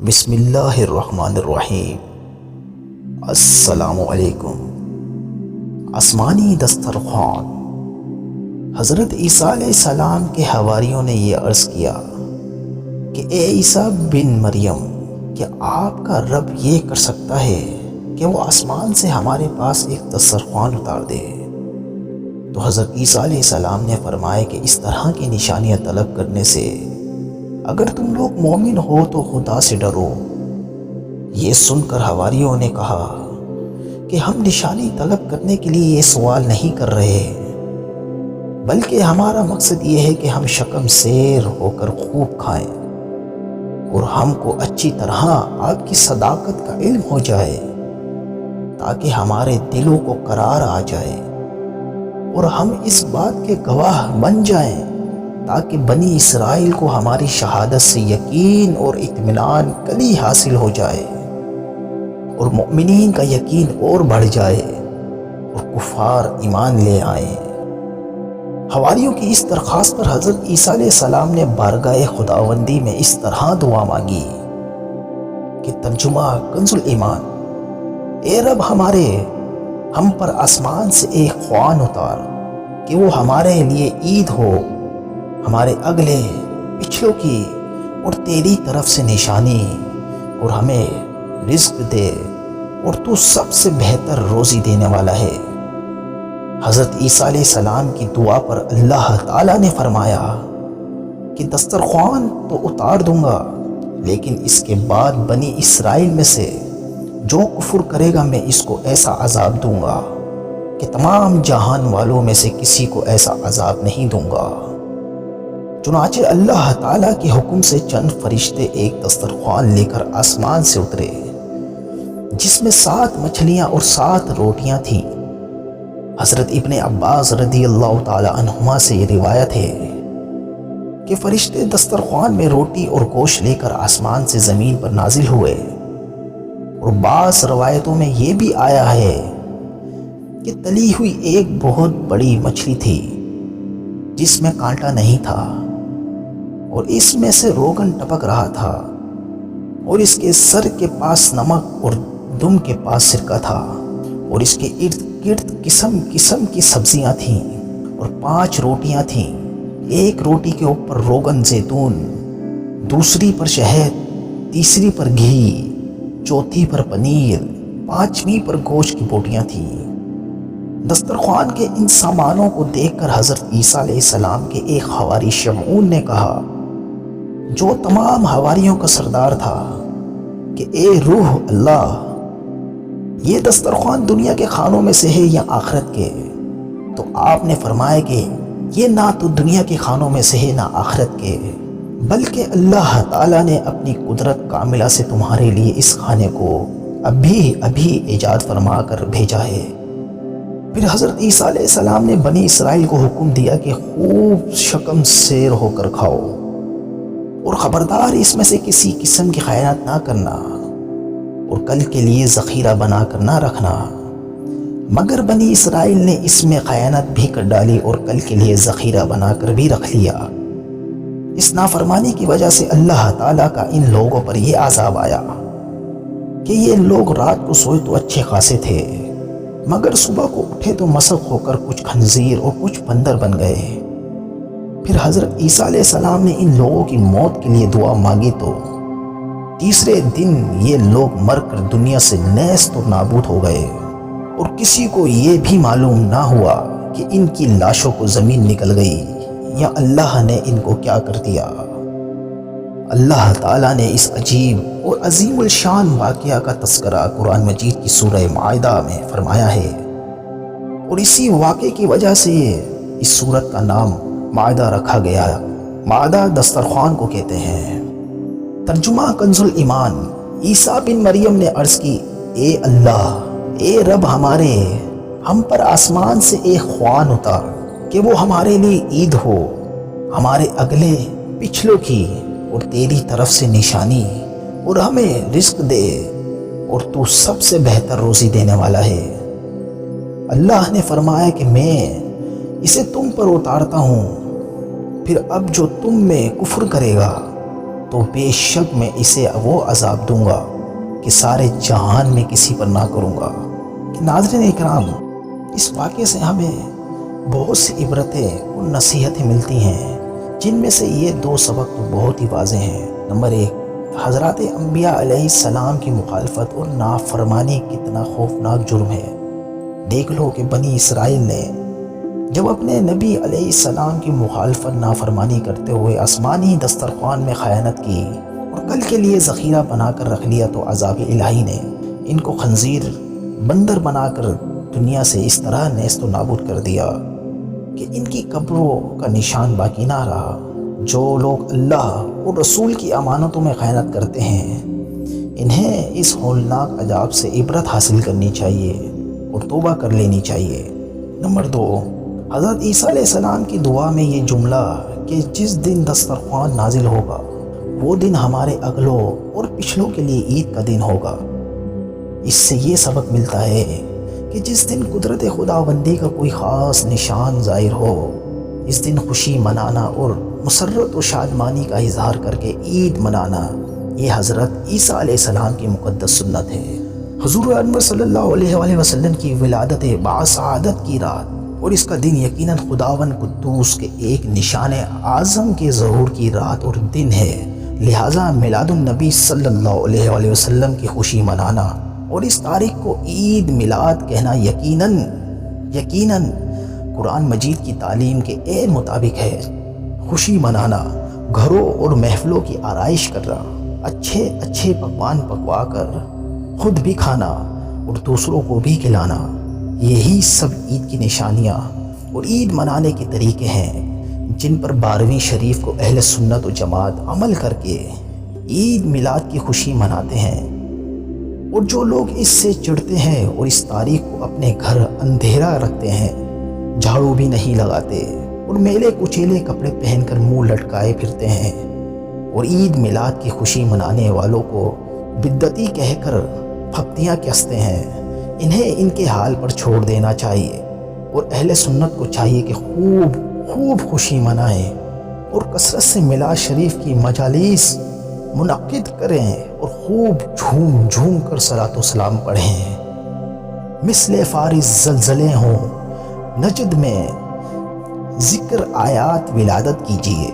بسم اللہ الرحمن الرحیم۔ السلام علیکم۔ آسمانی دسترخوان۔ حضرت عیسیٰ علیہ السلام کے حواریوں نے یہ عرض کیا کہ اے عیسیٰ بن مریم، کیا آپ کا رب یہ کر سکتا ہے کہ وہ آسمان سے ہمارے پاس ایک دسترخوان اتار دے؟ تو حضرت عیسیٰ علیہ السلام نے فرمایا کہ اس طرح کی نشانیاں طلب کرنے سے اگر تم لوگ مومن ہو تو خدا سے ڈرو۔ یہ سن کر حواریوں نے کہا کہ ہم نشانی طلب کرنے کے لیے یہ سوال نہیں کر رہے، بلکہ ہمارا مقصد یہ ہے کہ ہم شکم سیر ہو کر خوب کھائیں اور ہم کو اچھی طرح آپ کی صداقت کا علم ہو جائے، تاکہ ہمارے دلوں کو قرار آ جائے اور ہم اس بات کے گواہ بن جائیں، تاکہ بنی اسرائیل کو ہماری شہادت سے یقین اور اطمینان کلی حاصل ہو جائے اور مؤمنین کا یقین اور بڑھ جائے اور کفار ایمان لے آئیں۔ حواریوں کی اس درخواست پر حضرت عیسیٰ علیہ السلام نے بارگاہ خداوندی میں اس طرح دعا مانگی کہ ترجمہ کنز الایمان: اے رب ہمارے، ہم پر آسمان سے ایک خوان اتار کہ وہ ہمارے لیے عید ہو، ہمارے اگلے پچھلوں کی اور تیری طرف سے نشانی، اور ہمیں رزق دے، اور تو سب سے بہتر روزی دینے والا ہے۔ حضرت عیسیٰ علیہ السلام کی دعا پر اللہ تعالیٰ نے فرمایا کہ دسترخوان تو اتار دوں گا، لیکن اس کے بعد بنی اسرائیل میں سے جو کفر کرے گا میں اس کو ایسا عذاب دوں گا کہ تمام جہان والوں میں سے کسی کو ایسا عذاب نہیں دوں گا۔ چنانچہ اللہ تعالیٰ کے حکم سے چند فرشتے ایک دسترخوان لے کر آسمان سے اترے، جس میں 7 مچھلیاں اور 7 روٹیاں تھیں۔ حضرت ابن عباس رضی اللہ تعالی عنہما سے یہ روایت ہے کہ فرشتے دسترخوان میں روٹی اور گوشت لے کر آسمان سے زمین پر نازل ہوئے، اور بعض روایتوں میں یہ بھی آیا ہے کہ تلی ہوئی ایک بہت بڑی مچھلی تھی جس میں کانٹا نہیں تھا، اور اس میں سے روغن ٹپک رہا تھا، اور اس کے سر کے پاس نمک اور دم کے پاس سرکہ تھا، اور اس کے ارد گرد قسم قسم کی سبزیاں تھیں، اور 5 روٹیاں تھیں، ایک روٹی کے اوپر روغن زیتون، دوسری پر شہد، تیسری پر گھی، چوتھی پر پنیر، 5ویں پر گوشت کی بوٹیاں تھیں۔ دسترخوان کے ان سامانوں کو دیکھ کر حضرت عیسیٰ علیہ السلام کے ایک حواری شمعون نے کہا، جو تمام حواریوں کا سردار تھا، کہ اے روح اللہ، یہ دسترخوان دنیا کے کھانوں میں سے ہے یا آخرت کے؟ تو آپ نے فرمایا کہ یہ نہ تو دنیا کے کھانوں میں سے ہے نہ آخرت کے، بلکہ اللہ تعالیٰ نے اپنی قدرت کاملہ سے تمہارے لیے اس کھانے کو ابھی ایجاد فرما کر بھیجا ہے۔ پھر حضرت عیسیٰ علیہ السلام نے بنی اسرائیل کو حکم دیا کہ خوب شکم سیر ہو کر کھاؤ، اور خبردار اس میں سے کسی قسم کی خیانت نہ کرنا، اور کل کے لیے ذخیرہ بنا کر نہ رکھنا۔ مگر بنی اسرائیل نے اس میں خیانت بھی کر ڈالی اور کل کے لیے ذخیرہ بنا کر بھی رکھ لیا۔ اس نافرمانی کی وجہ سے اللہ تعالیٰ کا ان لوگوں پر یہ عذاب آیا کہ یہ لوگ رات کو سوئے تو اچھے خاصے تھے، مگر صبح کو اٹھے تو مسخ ہو کر کچھ خنزیر اور کچھ بندر بن گئے۔ پھر حضرت عیسیٰ علیہ السلام نے ان لوگوں کی موت کے لیے دعا مانگی تو تیسرے دن یہ لوگ مر کر دنیا سے نیست و نابود ہو گئے، اور کسی کو یہ بھی معلوم نہ ہوا کہ ان کی لاشوں کو زمین نکل گئی یا اللہ نے ان کو کیا کر دیا۔ اللہ تعالیٰ نے اس عجیب اور عظیم الشان واقعہ کا تذکرہ قرآن مجید کی سورہ مائدہ میں فرمایا ہے، اور اسی واقعے کی وجہ سے اس سورت کا نام مائدہ رکھا گیا۔ مائدہ دسترخوان کو کہتے ہیں۔ ترجمہ کنز الایمان: عیسیٰ بن مریم نے عرض کی، اے اللہ، اے رب ہمارے، ہم پر آسمان سے ایک خوان اتار کہ وہ ہمارے لیے عید ہو، ہمارے اگلے پچھلوں کی اور تیری طرف سے نشانی، اور ہمیں رزق دے، اور تو سب سے بہتر روزی دینے والا ہے۔ اللہ نے فرمایا کہ میں اسے تم پر اتارتا ہوں، پھر اب جو تم میں کفر کرے گا تو بے شک میں اسے وہ عذاب دوں گا کہ سارے جہان میں کسی پر نہ کروں گا۔ کہ ناظرین اکرام، اس واقعے سے ہمیں بہت سی عبرتیں اور نصیحتیں ملتی ہیں، جن میں سے یہ دو سبق تو بہت ہی واضح ہیں۔ نمبر 1، حضرات انبیاء علیہ السلام کی مخالفت اور نافرمانی کتنا خوفناک جرم ہے۔ دیکھ لو کہ بنی اسرائیل نے جب اپنے نبی علیہ السلام کی مخالفت نافرمانی کرتے ہوئے آسمانی دسترخوان میں خیانت کی اور کل کے لیے ذخیرہ بنا کر رکھ لیا، تو عذاب الہی نے ان کو خنزیر، بندر بنا کر دنیا سے اس طرح نیست و نابود کر دیا کہ ان کی قبروں کا نشان باقی نہ رہا۔ جو لوگ اللہ اور رسول کی امانتوں میں خیانت کرتے ہیں، انہیں اس ہولناک عذاب سے عبرت حاصل کرنی چاہیے اور توبہ کر لینی چاہیے۔ نمبر 2، حضرت عیسیٰ علیہ السلام کی دعا میں یہ جملہ کہ جس دن دسترخوان نازل ہوگا وہ دن ہمارے اگلوں اور پچھلوں کے لیے عید کا دن ہوگا۔ اس سے یہ سبق ملتا ہے کہ جس دن قدرت خداوندی کا کوئی خاص نشان ظاہر ہو، اس دن خوشی منانا اور مسرت و شادمانی کا اظہار کر کے عید منانا، یہ حضرت عیسیٰ علیہ السلام کی مقدس سنت ہے۔ حضور انور صلی اللہ علیہ وآلہ وسلم کی ولادت باسعادت کی رات اور اس کا دن یقیناً خداوند قدوس کے ایک نشان اعظم کے ظہور کی رات اور دن ہے، لہٰذا میلاد النبی صلی اللہ علیہ وآلہ وسلم کی خوشی منانا اور اس تاریخ کو عید میلاد کہنا یقیناً قرآن مجید کی تعلیم کے عین مطابق ہے۔ خوشی منانا، گھروں اور محفلوں کی آرائش کرنا، اچھے پکوان پکوا کر خود بھی کھانا اور دوسروں کو بھی کھلانا، یہی سب عید کی نشانیاں اور عید منانے کے طریقے ہیں جن پر 12ویں شریف کو اہل سنت و جماعت عمل کر کے عید میلاد کی خوشی مناتے ہیں۔ اور جو لوگ اس سے چڑھتے ہیں اور اس تاریخ کو اپنے گھر اندھیرا رکھتے ہیں، جھاڑو بھی نہیں لگاتے اور میلے کچیلے کپڑے پہن کر منہ لٹکائے پھرتے ہیں اور عید میلاد کی خوشی منانے والوں کو بدعتی کہہ کر پھپتیاں کستے ہیں، انہیں ان کے حال پر چھوڑ دینا چاہیے اور اہل سنت کو چاہیے کہ خوب خوشی منائیں اور کثرت سے میلاد شریف کی مجالس منعقد کریں اور خوب جھوم کر صلاۃ و سلام پڑھیں، مثل فارس زلزلے ہوں، نجد میں ذکر آیات ولادت کیجیے۔